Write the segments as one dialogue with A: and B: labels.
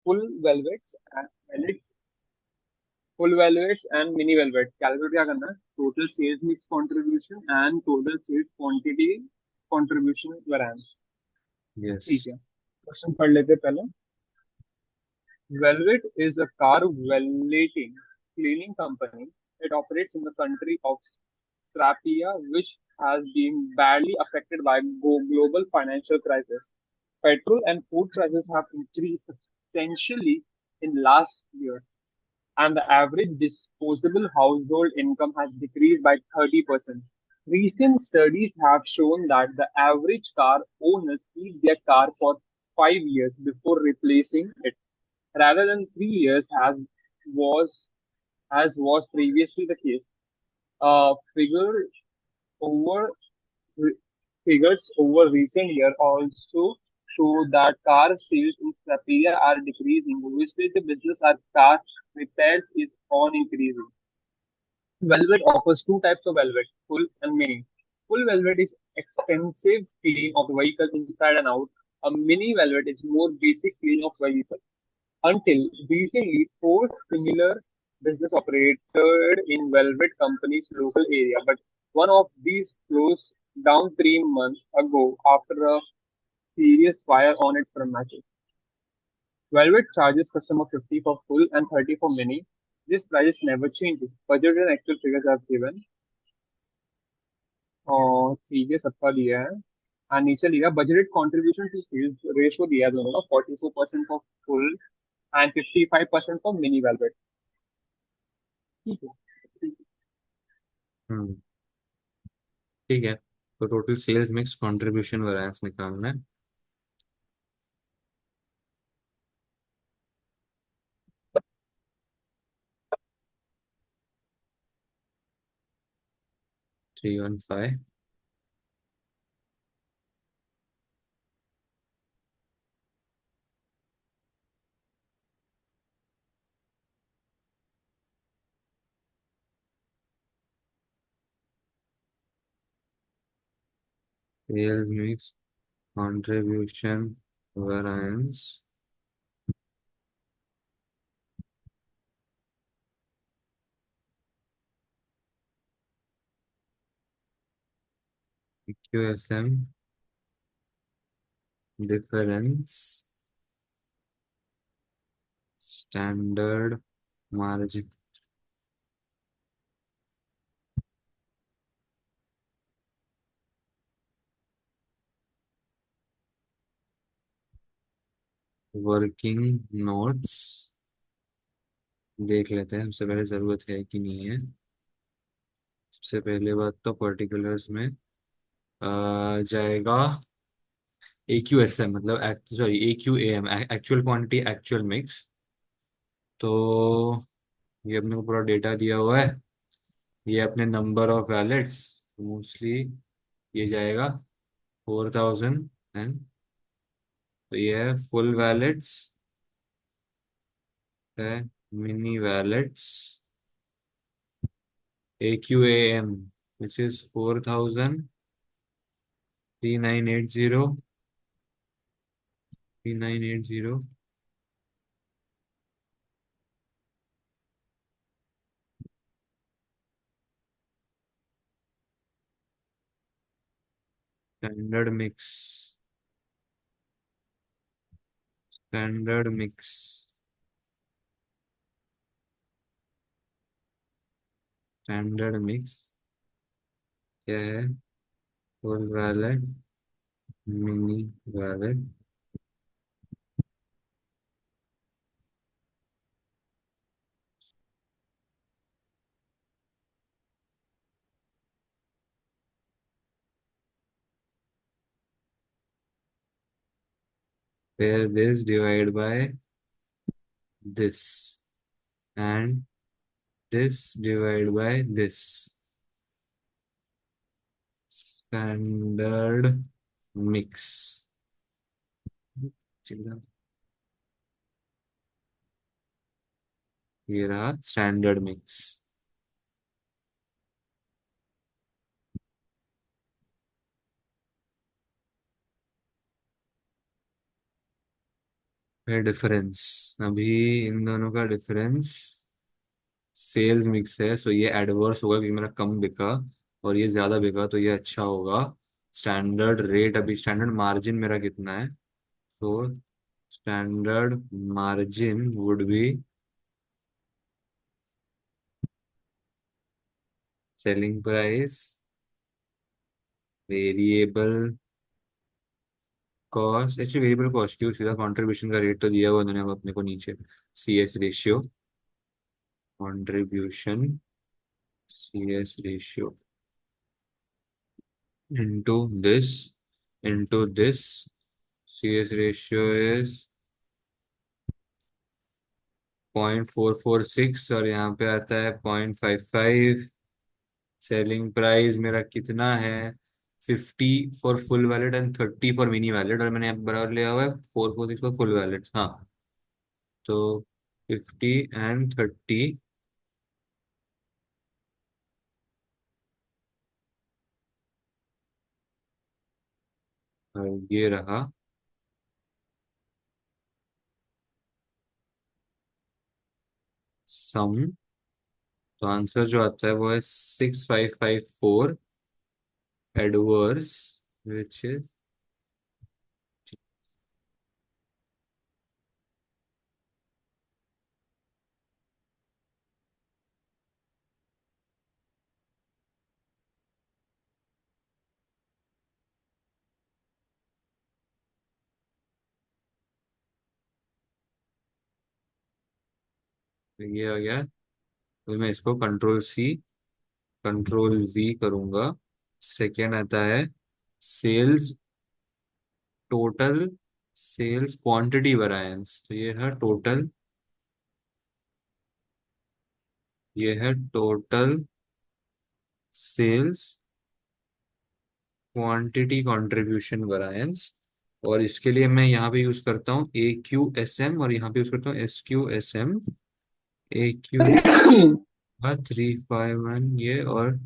A: full velvets and velvets, full velvets and mini velvet. Calculate क्या करना है? Total sales mix contribution and total sales quantity contribution variance. ठीक
B: Yes.
A: है, question पढ़ लेते हैं पहले. Velvet is a car valeting cleaning company. It operates in the country of Strapia, which has been badly affected by global financial crisis. Petrol and food prices have increased substantially in last year, and the average disposable household income has decreased by 30%. Recent studies have shown that the average car owners keep their car for 5 years before replacing it, rather than 3 years was as was previously the case. Figure over Figures over recent years also show that car sales in Sapphire are decreasing, which means the business of car repairs is on increasing. Velvet offers two types of velvet, full and mini. Full velvet is extensive clean of the vehicle inside and out. A mini velvet is more basic clean of vehicle. Until recently, four similar business operated in Velvet Company's local area, but one of these closed down 3 months ago after a serious fire on its premises. Velvet charges customer 50 for full and 30 for mini. This price never changes. Budget and actual figures are given. और सीधे सबका दिया है. और नीचे लिखा budgeted contribution to sales ratio दिया है दोनों का 44% for full and 55% for mini velvet. ठीक है. ठीक
B: हम्म. ठीक है. तो total sales mix contribution variance निकालना है. Three one five. Sales mix contribution variance QSM difference standard margin working notes देख लेते हैं सबसे पहले जरूरत है कि नहीं है. सबसे पहले बात तो पर्टिकुलर्स में जाएगा ए क्यू एस एम मतलब sorry A Q A M actual quantity actual mix. तो ये अपने को पूरा डेटा दिया हुआ है. ये अपने नंबर ऑफ वैलेट्स मोस्टली ये जाएगा 4000 एंड तो ये है फुल वैलेट्स है mini velvets A Q A M which is 4000 3980 3980 standard mix standard mix standard mix क्या है full velvet mini velvet where this divide by this and this divide by this standard mix. ये रहा standard mix. है difference. अभी इन दोनों का difference sales mix है, सो ये एडवर्स होगा क्योंकि मेरा कम बिका और ये ज्यादा बिका, तो ये अच्छा होगा। स्टैंडर्ड रेट, अभी स्टैंडर्ड मार्जिन मेरा कितना है, तो standard margin would be selling price, variable cost, actually variable cost क्यों, सीधा कंट्रीब्यूशन का रेट तो दिया हुआ उन्होंने अब अपने को नीचे, C S ratio, contribution C S ratio into this CS ratio is 0.446 और यहाँ पे आता है 0.55। सेलिंग प्राइस मेरा कितना है, 50 for full valid and 30 for mini valid, और मैंने यहाँ पे बराबर लिया हुआ है 446 फॉर फुल वैलिड। हाँ, तो 50 एंड 30, और ये रहा सम। तो आंसर जो आता है वो है 6554 एडवर्स, विच इज, ये आ गया। तो मैं इसको कंट्रोल वी करूंगा। सेकेंड आता है sales total, sales quantity variance, तो ये है total sales quantity contribution variance. और इसके लिए मैं यहाँ पे यूज करता हूँ AQSM और यहाँ पे यूज करता हूँ SQSM। AQ का 351 ये, और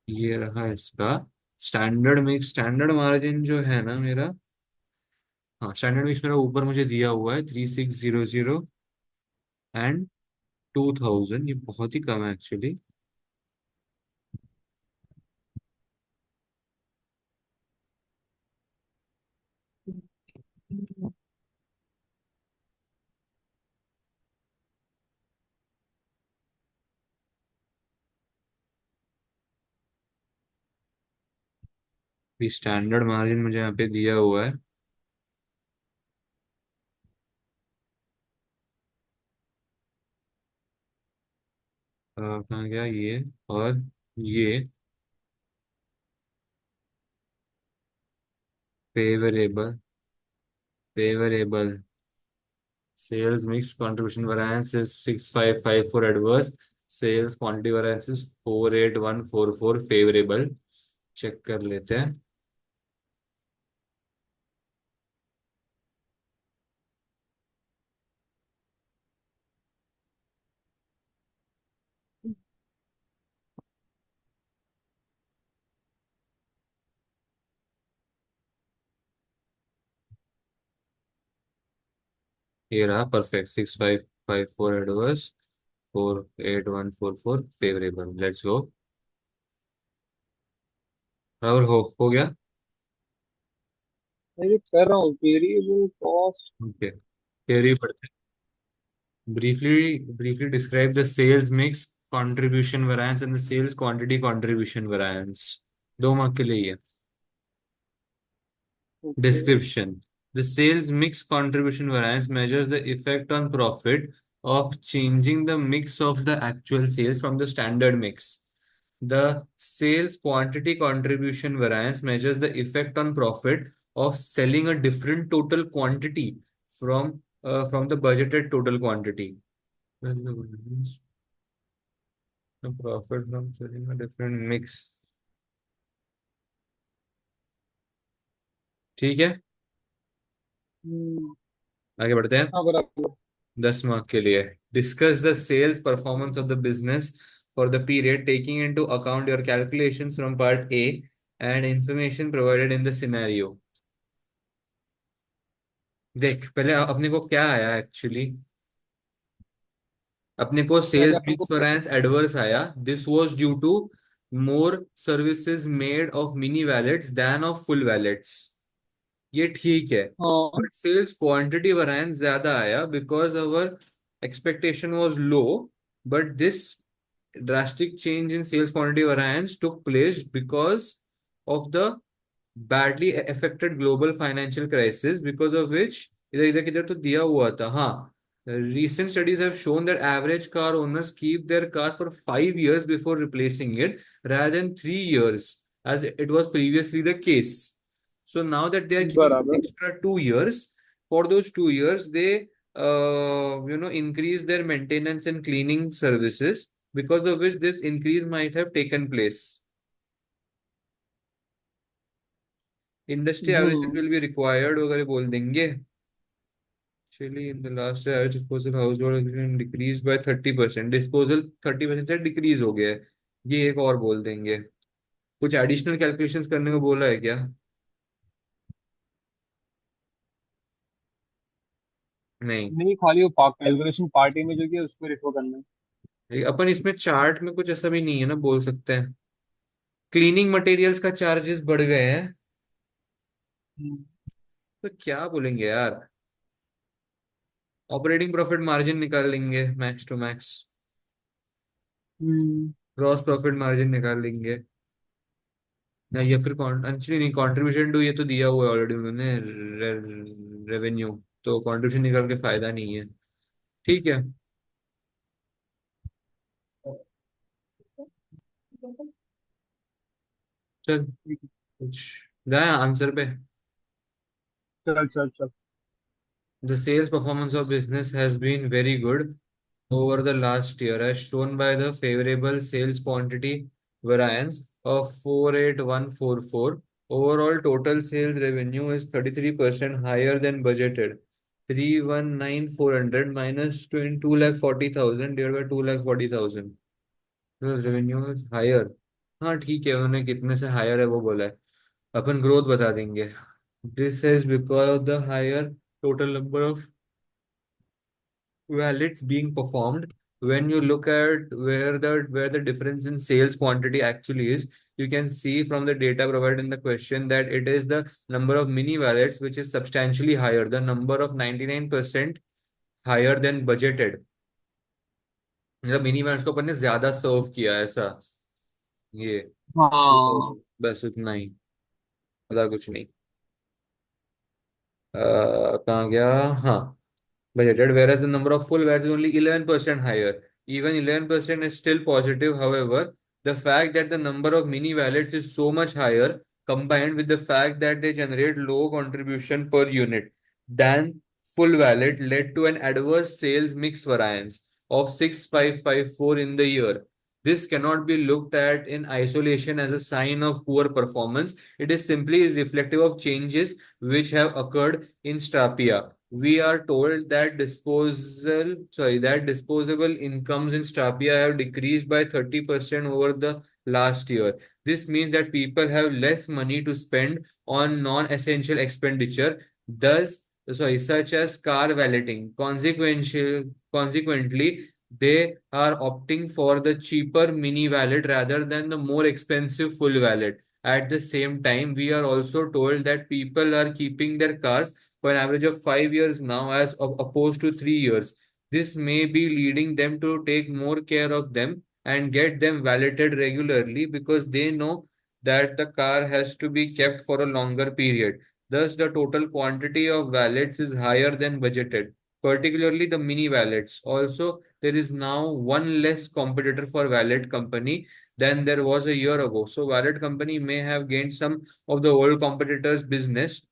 B: ये रहा इसका स्टैंडर्ड मिक्स। स्टैंडर्ड मार्जिन जो है ना मेरा, हाँ स्टैंडर्ड मिक्स मेरा ऊपर मुझे दिया हुआ है 3600 एंड 2000, ये बहुत ही कम है एक्चुअली। स्टैंडर्ड मार्जिन मुझे यहाँ पे दिया हुआ है, कहाँ गया ये, और ये favourable, favourable sales mix contribution variance is 6554 adverse, sales quantity variance is 48144 favourable. Check कर लेते हैं। ये रहा perfect, 6554 adverse, 48144 favourable. Let's go. Rahul, हो गया।
A: मैं ये कर रहा हूँ वेरिएबल कॉस्ट।
B: ओके, थियरी पढ़ते हैं। Briefly describe the sales mix contribution variance and the sales quantity contribution variance. 2 mark के लिए ही है।
A: Okay.
B: Description: the sales mix contribution variance measures the effect on profit of changing the mix of the actual sales from the standard mix. The sales quantity contribution variance measures the effect on profit of selling a different total quantity from the budgeted total quantity. The profit from selling a different mix. ठीक है,
A: हम्म।
B: आगे बढ़ते हैं।
A: हाँ बराबर।
B: 10 mark के लिए discuss the sales performance of the business for the period taking into account your calculations from part A and information provided in the scenario. देख पहले अपने को क्या आया एक्चुअली। अपने को
A: पहले
B: सेल्स
A: अपन को
B: मिक्स वैरिएंस एडवर्स आया। This was due to more services made of mini velvets than of full velvets. ये ठीक है।
A: हाँ
B: बट सेल्स क्वांटिटी वैरिएंस ज्यादा आया because our expectation was low. But this drastic change in sales quantity variance took place because of the badly affected global financial crisis, because of which इधर इधर किधर तो दिया हुआ था हाँ। Recent studies have shown that average car owners keep their cars for 5 years before replacing it rather than 3 years, as it was previously the case. So now that they are keeping
A: बराबर।
B: extra 2 years, for those 2 years they increase their maintenance and cleaning services, because of which this increase might have taken place. Industry averages
A: hmm.
B: will be required वगैरह बोल देंगे। Actually, in the last year, average disposal household has been decreased by 30%. Disposal 30% से decrease हो गया है। ये एक और बोल देंगे। कुछ एडिशनल कैलकुलेशंस करने को बोला है क्या? नहीं।
A: नहीं, खाली वो कैलकुलेशन पार्टी में जो कि उसको रेफर करना है।
B: अपन इसमें चार्ट में कुछ ऐसा भी नहीं है ना बोल सकते हैं। क्लीनिंग मटेरियल्स का चार्जेस बढ़ गए हैं।
A: हम्म।
B: तो क्या बोलेंगे यार। ऑपरेटिंग प्रॉफिट मार्जिन निकाल लेंगे मैक्स टू मैक्स।
A: हम्म।
B: ग्रॉस प्रॉफिट मार्जिन निकाल लेंगे। नहीं या फिर एक्चुअली नहीं, कंट्रीब्यूशन टू ये तो दिया हुआ है ऑलरेडी उन्होंने। रेवेन्यू तो कंट्रीब्यूशन निकाल के फायदा नहीं है। ठीक है। चल
A: ठीक है।
B: कुछ जाए आंसर पे।
A: चल चल चल।
B: The sales performance of business has been very good over the last year, as shown by the favorable sales quantity variance of 48144. Overall total sales revenue is 33% higher than budgeted. 319,400 minus 2,40,000 divided by 2,40,000. Because revenue is higher. हाँ ठीक है, उन्होंने कितने से higher है वो बोला है। अपन ग्रोथ बता देंगे। This is because of the higher total number of it's being performed. When you look at where the difference in sales quantity actually is, you can see from the data provided in the question that it is the number of mini wallets which is substantially higher, the number of 99% higher than budgeted। मतलब mini wallets को अपन ने ज्यादा सर्व किया है ऐसा। ये
A: हाँ।
B: बस उतना ही, ज्यादा कुछ नहीं। कहाँ गया? हाँ, budgeted, whereas the number of full VATs is only 11% higher. Even 11% is still positive. However, the fact that the number of mini wallets is so much higher, combined with the fact that they generate low contribution per unit than full wallet, led to an adverse sales mix variance of 6554 in the year. This cannot be looked at in isolation as a sign of poor performance. It is simply reflective of changes which have occurred in Strapia. We are told that disposable incomes in Strapia have decreased by 30% over the last year. This means that people have less money to spend on non-essential expenditure, such as car valeting. Consequently, they are opting for the cheaper mini wallet rather than the more expensive full wallet. At the same time, we are also told that people are keeping their cars for an average of 5 years now, as opposed to 3 years. This may be leading them to take more care of them and get them validated regularly, because they know that the car has to be kept for a longer period. Thus, the total quantity of wallets is higher than budgeted, particularly the mini wallets. Also, there is now one less competitor for wallet company than there was a year ago. So, wallet company may have gained some of the old competitors' business.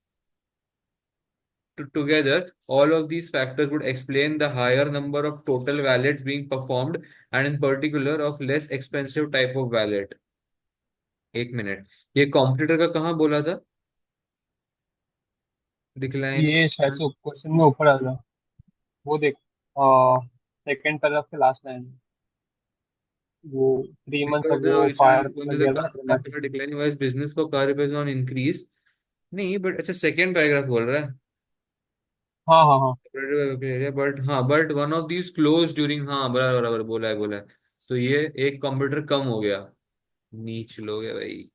B: Together, all of these factors would explain the higher number of total wallets being performed, and in particular of less expensive type of wallet। एक minute, ये competitor का कहाँ बोला था? Declining.
A: ये शायद से question में ऊपर आ रहा। वो देख, सेकंड पैराग्राफ के लास्ट लाइन, वो 3 months
B: Because
A: ago
B: the
A: fire
B: इसमें
A: कर
B: the
A: दिया था
B: car
A: premises.
B: declining was business को car repairs on increase। नहीं बट अच्छा सेकंड पैराग्राफ बोल रहा है।
A: हाँ हाँ हाँ।
B: बट हाँ, but one of these close during, हाँ बराबर बराबर बोला है बोला है। तो ये एक कंप्यूटर कम हो गया, नीच लोग है भाई।